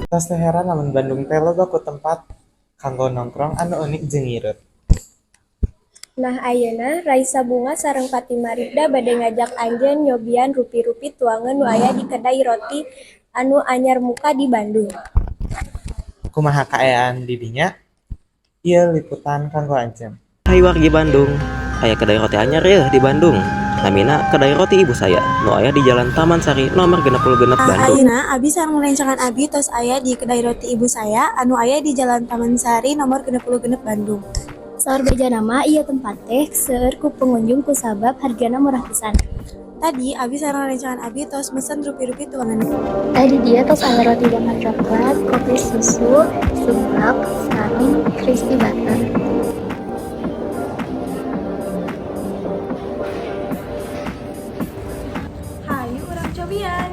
Tas teh heran lamun Bandung teh loba ku tempat kanggo nongkrong anu unik jeung ngireut. Nah ayeuna Raisa Bunga sareng Fatimah Rifda bade ngajak anjeun nyobian rupi-rupi tuangan nu aya di kedai roti anu anyar muka di Bandung. Kumaha kaayaan di dinya? Ieu liputan kanggo Anjeun. Hai wargi Bandung, aya kedai roti anyar ya di Bandung. Namina kedai roti ibu saya, nu aya di Jalan Taman Sari nomor 66 Bandung. Ayeuna abi sareng rencangan abi tos aya di kedai roti ibu saya anu aya di Jalan Taman Sari nomor 66 Bandung. Saur beja nama ieu tempat teh seueur ku pengunjung ku sabab hargana murah pisan. Tadi abi sareng rencangan abi tos mesen rupi-rupi tuangan. Di dia tos aya roti bakar coklat, kopi susu, seblak, sareng crispy butter. Hayu urang cobian.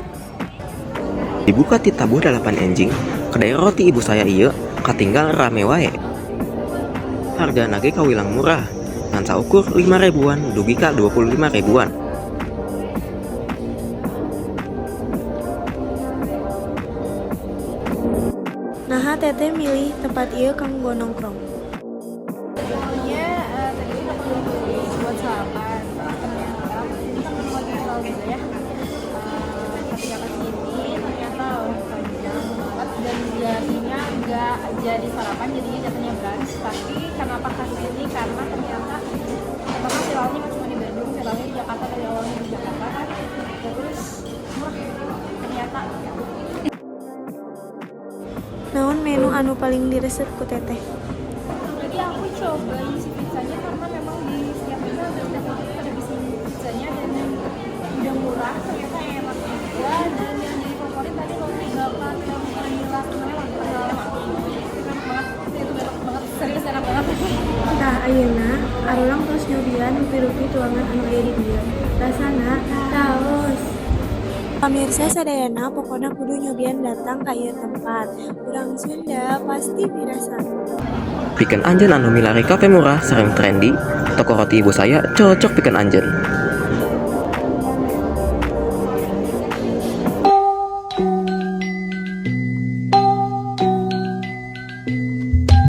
Dibuka ti tabuh 8 enjing, kedai roti ibu saya ieu katinggal rame wae. Harga nage kawilang murah, ngan saukur 5 ribuan dugi ka 25 ribuan. Nah teteh milih tempat ieu kanggo nongkrong. Sebenarnya tadi kita perlu beli buat sarapan, ternyata ini kan lagi viral gitu ya. Ketika kesini ternyata panjang banget dan jadinya nggak jadi sarapan, jadinya jatuhnya brunch. Tapi kenapa kesini? Karena ternyata pertama viralnya nggak cuma di Bandung, viralnya di Jakarta, dari awalnya di Jakarta kan. Terus murah ternyata. Naon menu anu paling diresep ku teteh? Jadi aku cobain si pizzanya karena memang di setiap pizza ada bisi pizzanya dan yang udah murah ternyata enak juga, dan yang jadi favorit tadi roti bakar yang vanilla sebenarnya enak banget, itu enak banget, serius enak banget. Tah ayeuna arulang tos nyobian rupi-rupi tuangan anu aya di dieu. Rasana taos. Pamirsa sadayana pokona kudu nyobian datang ka ieu tempat. Urang Sunda pasti birasa. Pikeun anjeun anu milari kafe murah sareng trendy, toko roti ibu saya cocok pikeun anjeun.